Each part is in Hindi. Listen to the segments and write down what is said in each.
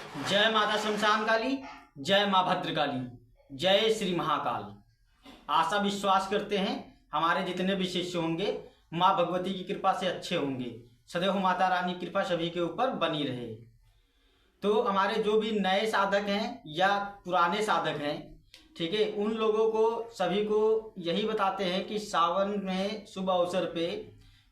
जय माता शमशान काली, जय माँ भद्रकाली, जय श्री महाकाल। आशा विश्वास करते हैं हमारे जितने भी शिष्य होंगे माँ भगवती की कृपा से अच्छे होंगे। सदैव माता रानी की कृपा सभी के ऊपर बनी रहे। तो हमारे जो भी नए साधक हैं या पुराने साधक हैं, ठीक है, उन लोगों को सभी को यही बताते हैं कि सावन में शुभ अवसर पे,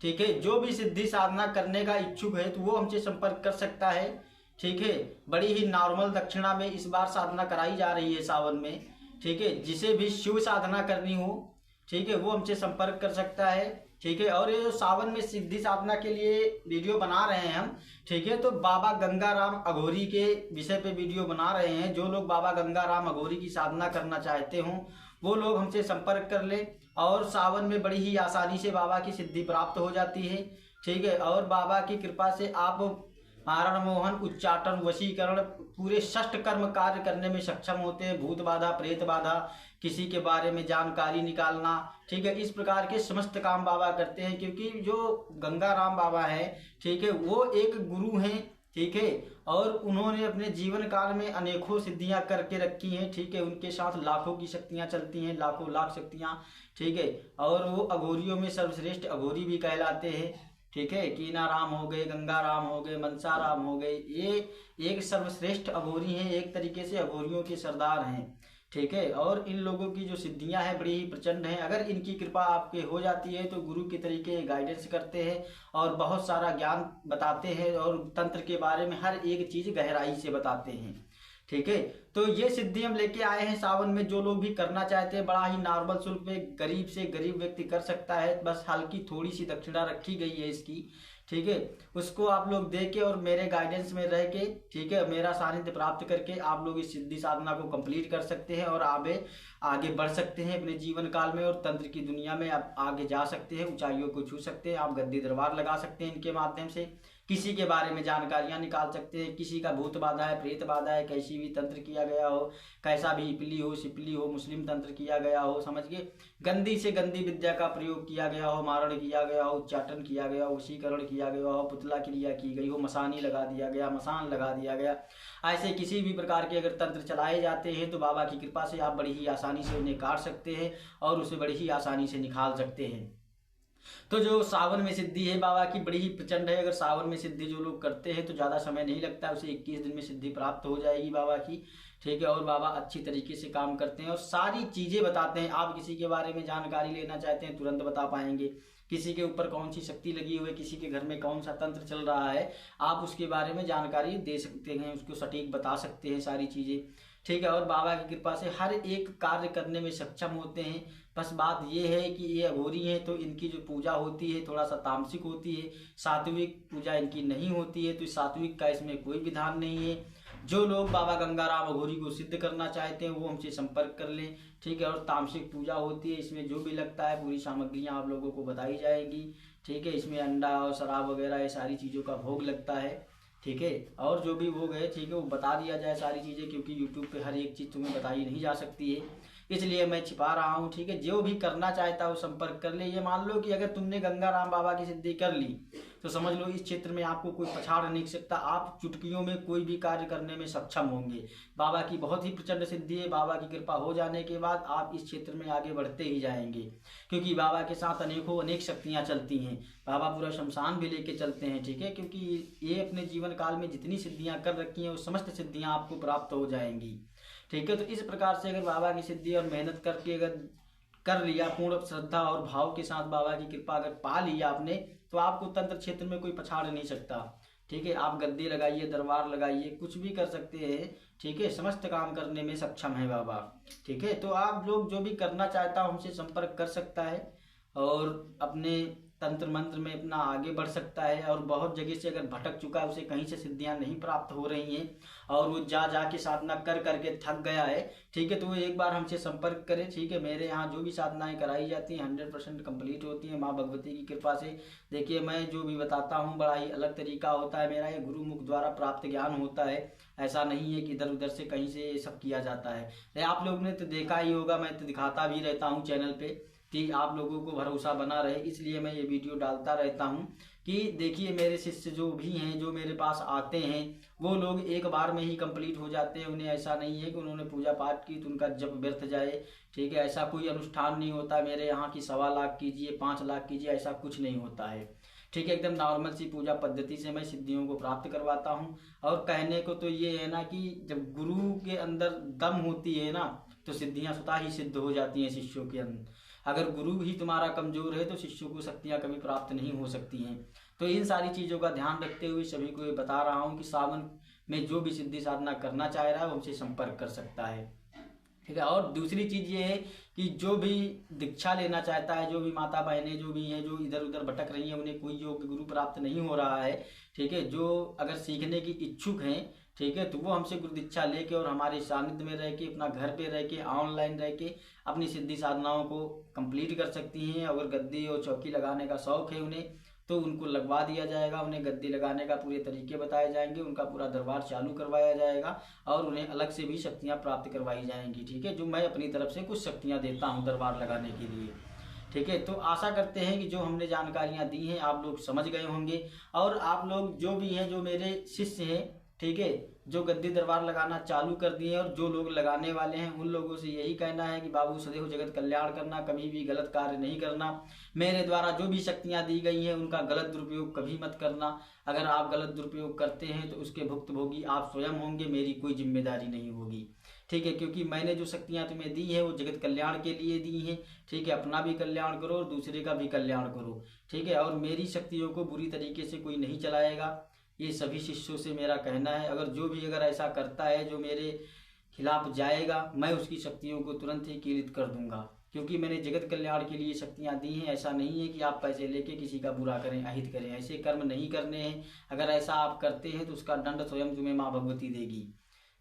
ठीक है, जो भी सिद्धि साधना करने का इच्छुक है तो वो हमसे संपर्क कर सकता है। ठीक है, बड़ी ही नॉर्मल दक्षिणा में इस बार साधना कराई जा रही है सावन में। ठीक है, जिसे भी शिव साधना करनी हो, ठीक है, वो हमसे संपर्क कर सकता है। ठीक है, और ये जो सावन में सिद्धि साधना के लिए वीडियो बना रहे हैं हम, ठीक है, तो बाबा गंगाराम अघोरी के विषय पे वीडियो बना रहे हैं। जो लोग बाबा गंगाराम अघोरी की साधना करना चाहते हों वो लोग हमसे संपर्क कर ले और सावन में बड़ी ही आसानी से बाबा की सिद्धि प्राप्त हो जाती है। ठीक है, और बाबा की कृपा से आप मारण मोहन उच्चाटन वशीकरण पूरे षष्ठ कर्म कार्य करने में सक्षम होते हैं। भूत बाधा, प्रेत बाधा, किसी के बारे में जानकारी निकालना, ठीक है, इस प्रकार के समस्त काम बाबा करते हैं। क्योंकि जो गंगाराम बाबा है, ठीक है, वो एक गुरु हैं। ठीक है, और उन्होंने अपने जीवन काल में अनेकों सिद्धियां करके रखी हैं। ठीक है, उनके साथ लाखों की शक्तियां चलती हैं, लाखों लाख शक्तियां। ठीक है, और वो अघोरियों में सर्वश्रेष्ठ अघोरी भी कहलाते हैं। ठीक है, कीना राम हो गए, गंगा राम हो गए, मनसा राम हो गए, ये एक सर्वश्रेष्ठ अघोरी हैं, एक तरीके से अघोरियों के सरदार हैं। ठीक है, और इन लोगों की जो सिद्धियां हैं बड़ी ही प्रचंड हैं। अगर इनकी कृपा आपके हो जाती है तो गुरु के तरीके गाइडेंस करते हैं और बहुत सारा ज्ञान बताते हैं और तंत्र के बारे में हर एक चीज गहराई से बताते हैं। ठीक है, तो ये सिद्धि हम लेके आए हैं सावन में। जो लोग भी करना चाहते हैं बड़ा ही नॉर्मल शुल्क में गरीब से गरीब व्यक्ति कर सकता है। बस हल्की थोड़ी सी दक्षिणा रखी गई है इसकी। ठीक है, उसको आप लोग दे के और मेरे गाइडेंस में रह के, ठीक है, मेरा सानिध्य प्राप्त करके आप लोग इस सिद्धि साधना को कंप्लीट कर सकते हैं और आगे बढ़ सकते हैं अपने जीवन काल में और तंत्र की दुनिया में आप आगे जा सकते हैं, ऊंचाइयों को छू सकते हैं। आप गद्दी दरबार लगा सकते हैं इनके माध्यम से, किसी के बारे में जानकारियां निकाल सकते हैं। किसी का भूत बाधा है, प्रेत बाधा है, कैसी भी तंत्र किया गया हो, कैसा भी इपली हो, सिपली हो, मुस्लिम तंत्र किया गया हो, समझ के गंदी से गंदी विद्या का प्रयोग किया गया हो, मारण किया गया हो, उच्चाटन किया गया हो, वशीकरण किया गया हो, पुतला क्रिया की गई हो, मसानी लगा दिया गया, मसान लगा दिया गया, ऐसे किसी भी प्रकार के अगर तंत्र चलाए जाते हैं तो बाबा की कृपा से आप बड़ी ही आसानी से उन्हें काट सकते हैं और उसे बड़ी ही आसानी से निकाल सकते हैं। तो जो सावन में सिद्धि है बाबा की बड़ी ही प्रचंड है। अगर सावन में सिद्धि जो लोग करते हैं तो ज़्यादा समय नहीं लगता, उसे 21 दिन में सिद्धि प्राप्त हो जाएगी बाबा की। ठीक है, और बाबा अच्छी तरीके से काम करते हैं और सारी चीज़ें बताते हैं। आप किसी के बारे में जानकारी लेना चाहते हैं तुरंत बता पाएंगे। किसी के ऊपर कौन सी शक्ति लगी हुई है, किसी के घर में कौन सा तंत्र चल रहा है, आप उसके बारे में जानकारी दे सकते हैं, उसको सटीक बता सकते हैं सारी चीज़ें। ठीक है, और बाबा की कृपा से हर एक कार्य करने में सक्षम होते हैं। बस बात ये है कि ये अघोरी हैं तो इनकी जो पूजा होती है थोड़ा सा तामसिक होती है, सात्विक पूजा इनकी नहीं होती है। तो सात्विक का इसमें कोई विधान नहीं है। जो लोग बाबा गंगाराम अघोरी को सिद्ध करना चाहते हैं वो हमसे संपर्क कर लें। ठीक है, और तामसिक पूजा होती है, इसमें जो भी लगता है पूरी सामग्रियाँ आप लोगों को बताई जाएंगी। ठीक है, इसमें अंडा और शराब वगैरह ये सारी चीज़ों का भोग लगता है। ठीक है, और जो भी भोग है, ठीक है, वो बता दिया जाए सारी चीज़ें, क्योंकि यूट्यूब पे हर एक चीज़ तुम्हें बताई नहीं जा सकती है, इसलिए मैं छिपा रहा हूँ। ठीक है, जो भी करना चाहता है वो संपर्क कर ले। ये मान लो कि अगर तुमने गंगाराम बाबा की सिद्धि कर ली तो समझ लो इस क्षेत्र में आपको कोई पछाड़ नहीं सकता। आप चुटकियों में कोई भी कार्य करने में सक्षम होंगे। बाबा की बहुत ही प्रचंड सिद्धि है। बाबा की कृपा हो जाने के बाद आप इस क्षेत्र में आगे बढ़ते ही जाएंगे, क्योंकि बाबा के साथ अनेक शक्तियाँ चलती हैं। बाबा पूरा शमशान भी लेके चलते हैं। ठीक है, क्योंकि ये अपने जीवन काल में जितनी सिद्धियाँ कर रखी हैं वो समस्त सिद्धियाँ आपको प्राप्त हो जाएंगी। ठीक है, तो इस प्रकार से अगर बाबा की सिद्धि और मेहनत करके अगर कर लिया, पूर्ण श्रद्धा और भाव के साथ बाबा की कृपा अगर पा लिया आपने, तो आपको तंत्र क्षेत्र में कोई पछाड़ नहीं सकता। ठीक है, आप गद्दी लगाइए, दरबार लगाइए, कुछ भी कर सकते हैं। ठीक है, समस्त काम करने में सक्षम है बाबा। ठीक है, तो आप लोग जो भी करना चाहता हो हमसे संपर्क कर सकता है और अपने तंत्र मंत्र में अपना आगे बढ़ सकता है। और बहुत जगह से अगर भटक चुका है, उसे कहीं से सिद्धियां नहीं प्राप्त हो रही हैं और वो जा के साधना कर करके थक गया है, ठीक है, तो वो एक बार हमसे संपर्क करें। ठीक है, मेरे यहाँ जो भी साधनाएं कराई जाती हैं 100% कंप्लीट होती हैं माँ भगवती की कृपा से। देखिए, मैं जो भी बताता हूँ बड़ा ही अलग तरीका होता है मेरा, ये गुरुमुख द्वारा प्राप्त ज्ञान होता है। ऐसा नहीं है कि इधर उधर से कहीं से ये सब किया जाता है। आप लोगों ने तो देखा ही होगा, मैं तो दिखाता भी रहता हूँ चैनल पे कि आप लोगों को भरोसा बना रहे, इसलिए मैं ये वीडियो डालता रहता हूँ कि देखिए मेरे शिष्य जो भी हैं, जो मेरे पास आते हैं, वो लोग एक बार में ही कंप्लीट हो जाते हैं। उन्हें ऐसा नहीं है कि उन्होंने पूजा पाठ की तो उनका जप व्यर्थ जाए। ठीक है, ऐसा कोई अनुष्ठान नहीं होता मेरे यहाँ की 1.25 लाख कीजिए, 5 लाख कीजिए, ऐसा कुछ नहीं होता है। ठीक है, एकदम नॉर्मल सी पूजा पद्धति से मैं सिद्धियों को प्राप्त करवाता हूँ। और कहने को तो ये है ना कि जब गुरु के अंदर दम होती है ना, तो सिद्धियां स्वतः ही सिद्ध हो जाती हैं शिष्यों के अंदर। अगर गुरु ही तुम्हारा कमजोर है तो शिष्यों को शक्तियां कभी प्राप्त नहीं हो सकती हैं। तो इन सारी चीज़ों का ध्यान रखते हुए सभी को ये बता रहा हूँ कि सावन में जो भी सिद्धि साधना करना चाह रहा है वो हमसे संपर्क कर सकता है। ठीक है, और दूसरी चीज़ ये है कि जो भी दीक्षा लेना चाहता है, जो भी माता बहनें जो भी हैं, जो इधर उधर भटक रही हैं, उन्हें कोई योग गुरु प्राप्त नहीं हो रहा है, ठीक है, जो अगर सीखने की इच्छुक हैं, ठीक है, तो वो हमसे गुरु दीक्षा लेके और हमारे सानिध्य में रह के, अपना घर पे रह के, ऑनलाइन रह के अपनी सिद्धि साधनाओं को कंप्लीट कर सकती हैं। अगर गद्दी और चौकी लगाने का शौक है उन्हें, तो उनको लगवा दिया जाएगा। उन्हें गद्दी लगाने का पूरे तरीके बताए जाएंगे, उनका पूरा दरबार चालू करवाया जाएगा और उन्हें अलग से भी शक्तियाँ प्राप्त करवाई जाएंगी। ठीक है, जो मैं अपनी तरफ से कुछ शक्तियाँ देता हूँ दरबार लगाने के लिए। ठीक है, तो आशा करते हैं कि जो हमने जानकारियाँ दी हैं आप लोग समझ गए होंगे। और आप लोग जो भी हैं, जो मेरे शिष्य हैं, ठीक है, जो गद्दी दरबार लगाना चालू कर दिए और जो लोग लगाने वाले हैं, उन लोगों से यही कहना है कि बाबू सदैव जगत कल्याण करना, कभी भी गलत कार्य नहीं करना। मेरे द्वारा जो भी शक्तियां दी गई हैं उनका गलत दुरुपयोग कभी मत करना। अगर आप गलत दुरुपयोग करते हैं तो उसके भुक्तभोगी आप स्वयं होंगे, मेरी कोई जिम्मेदारी नहीं होगी। ठीक है, क्योंकि मैंने जो शक्तियां तुम्हें दी है वो जगत कल्याण के लिए दी हैं। ठीक है, अपना भी कल्याण करो और दूसरे का भी कल्याण करो। ठीक है, और मेरी शक्तियों को बुरी तरीके से कोई नहीं चलाएगा, ये सभी शिष्यों से मेरा कहना है। अगर ऐसा करता है जो मेरे खिलाफ जाएगा, मैं उसकी शक्तियों को तुरंत ही कीलित कर दूंगा, क्योंकि मैंने जगत कल्याण के लिए शक्तियां दी हैं। ऐसा नहीं है कि आप पैसे लेके किसी का बुरा करें, अहित करें, ऐसे कर्म नहीं करने हैं। अगर ऐसा आप करते हैं तो उसका दंड स्वयं तुम्हें माँ भगवती देगी।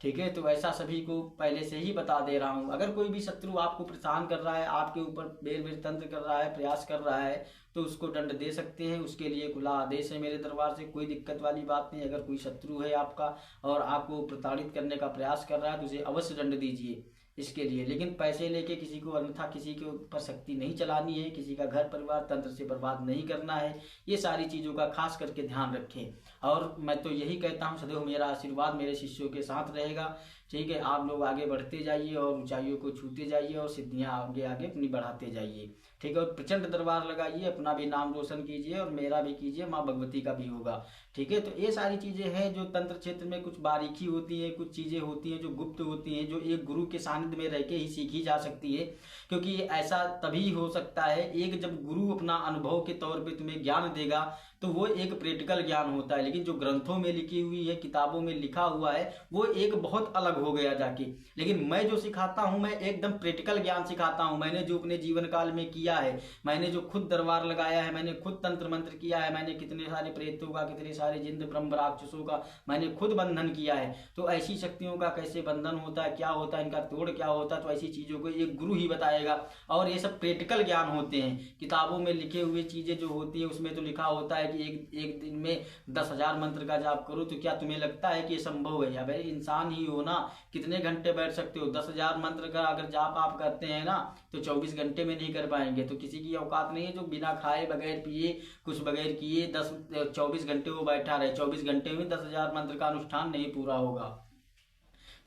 ठीक है, तो ऐसा सभी को पहले से ही बता दे रहा हूँ। अगर कोई भी शत्रु आपको परेशान कर रहा है, आपके ऊपर बेर बेर तंत्र कर रहा है, प्रयास कर रहा है, तो उसको दंड दे सकते हैं। उसके लिए खुला आदेश है मेरे दरबार से, कोई दिक्कत वाली बात नहीं। अगर कोई शत्रु है आपका और आपको प्रताड़ित करने का प्रयास कर रहा है तो उसे अवश्य दंड दीजिए इसके लिए। लेकिन पैसे लेके किसी को, अन्यथा किसी के ऊपर शक्ति नहीं चलानी है, किसी का घर परिवार तंत्र से बर्बाद नहीं करना है। ये सारी चीज़ों का खास करके ध्यान रखें। और मैं तो यही कहता हूँ, सदैव मेरा आशीर्वाद मेरे शिष्यों के साथ रहेगा। ठीक है, आप लोग आगे बढ़ते जाइए और ऊंचाइयों को छूते जाइए और सिद्धियां आगे आगे अपनी बढ़ाते जाइए। ठीक है, और प्रचंड दरबार लगाइए, अपना भी नाम रोशन कीजिए और मेरा भी कीजिए, माँ भगवती का भी होगा। ठीक है, तो ये सारी चीज़ें हैं जो तंत्र क्षेत्र में कुछ बारीकी होती है, कुछ चीज़ें होती हैं जो गुप्त होती हैं, जो एक गुरु के सानिध्य में रह के ही सीखी जा सकती है। क्योंकि ऐसा तभी हो सकता है, एक जब गुरु अपना अनुभव के तौर पे तुम्हें ज्ञान देगा तो वो एक प्रैक्टिकल ज्ञान होता है। लेकिन जो ग्रंथों में लिखी हुई है, किताबों में लिखा हुआ है, वो एक बहुत अलग हो गया जाके। लेकिन मैं जो सिखाता हूँ, मैं एकदम प्रैक्टिकल ज्ञान सिखाता हूँ। मैंने जो अपने जीवन काल में किया है, मैंने जो खुद दरबार लगाया है, मैंने खुद तंत्र मंत्र किया है, मैंने कितने सारे प्रेतों का, कितने सारे जिंद ब्रह्म राक्षसों का मैंने खुद बंधन किया है। तो ऐसी शक्तियों का कैसे बंधन होता है, क्या होता है, इनका तोड़ क्या होता है, तो ऐसी चीज़ों को एक गुरु ही बताएगा। और ये सब प्रैक्टिकल ज्ञान होते हैं। किताबों में लिखे हुए चीज़ें जो होती है उसमें तो लिखा होता है कि एक दिन में 10,000 मंत्र का जाप करो, तो क्या तुम्हें लगता है कि ये संभव है? या भाई इंसान ही हो ना, कितने घंटे बैठ सकते हो? 10,000 मंत्र का अगर जाप आप करते हैं ना तो 24 घंटे में नहीं कर पाएंगे। तो किसी की औकात नहीं है जो बिना खाए, बगैर पिए, कुछ बगैर किए 24 घंटे वो बैठा रहे। 24 घंटे में 10,000 मंत्र का अनुष्ठान नहीं पूरा होगा।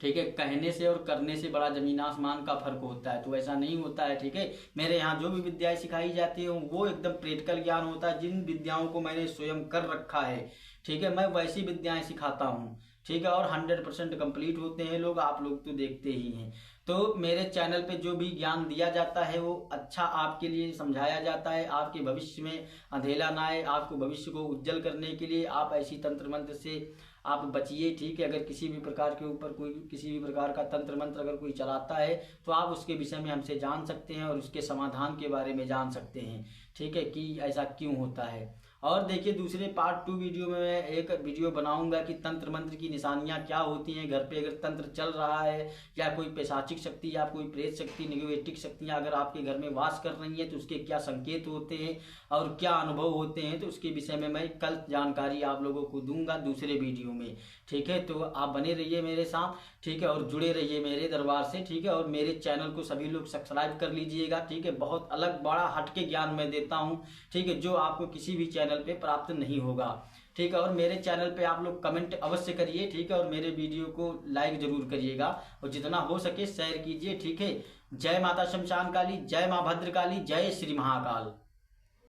ठीक है, कहने से और करने से बड़ा जमीन आसमान का फर्क होता है। तो ऐसा नहीं होता है। ठीक है, मेरे यहाँ जो भी विद्याएं सिखाई जाती है वो एकदम प्रैक्टिकल ज्ञान होता है। जिन विद्याओं को मैंने स्वयं कर रखा है, ठीक है, मैं वैसी विद्याएं सिखाता हूँ। ठीक है, और 100% कंप्लीट होते हैं लोग, आप लोग तो देखते ही हैं। तो मेरे चैनल पे जो भी ज्ञान दिया जाता है वो अच्छा आपके लिए समझाया जाता है। आपके भविष्य में अंधेला ना आए, आपको भविष्य को उज्जवल करने के लिए आप ऐसी तंत्र मंत्र से आप बचिए। ठीक है, अगर किसी भी प्रकार के ऊपर कोई किसी भी प्रकार का तंत्र मंत्र अगर कोई चलाता है तो आप उसके विषय में हमसे जान सकते हैं और उसके समाधान के बारे में जान सकते हैं। ठीक है, कि ऐसा क्यों होता है। और देखिए, दूसरे पार्ट 2 वीडियो में मैं एक वीडियो बनाऊंगा कि तंत्र मंत्र की निशानियां क्या होती हैं। घर पे अगर तंत्र चल रहा है या कोई पैशाचिक शक्ति या कोई प्रेत शक्ति, निगेटिव शक्तियां अगर आपके घर में वास कर रही हैं तो उसके क्या संकेत होते हैं और क्या अनुभव होते हैं, तो उसके विषय में मैं कल जानकारी आप लोगों को दूंगा दूसरे वीडियो में। ठीक है, तो आप बने रहिए मेरे साथ। ठीक है, और जुड़े रहिए मेरे दरबार से। ठीक है, और मेरे चैनल को सभी लोग सब्सक्राइब कर लीजिएगा। ठीक है, बहुत अलग बड़ा हटके ज्ञान मैं देता हूँ। ठीक है, जो आपको किसी भी चैनल चैनल पे प्राप्त नहीं होगा। ठीक है, और मेरे चैनल पे आप लोग कमेंट अवश्य करिए। ठीक है, और मेरे वीडियो को लाइक जरूर करिएगा और जितना हो सके शेयर कीजिए। ठीक है, जय माता शमशान काली, जय माँ भद्रकाली, जय श्री महाकाल।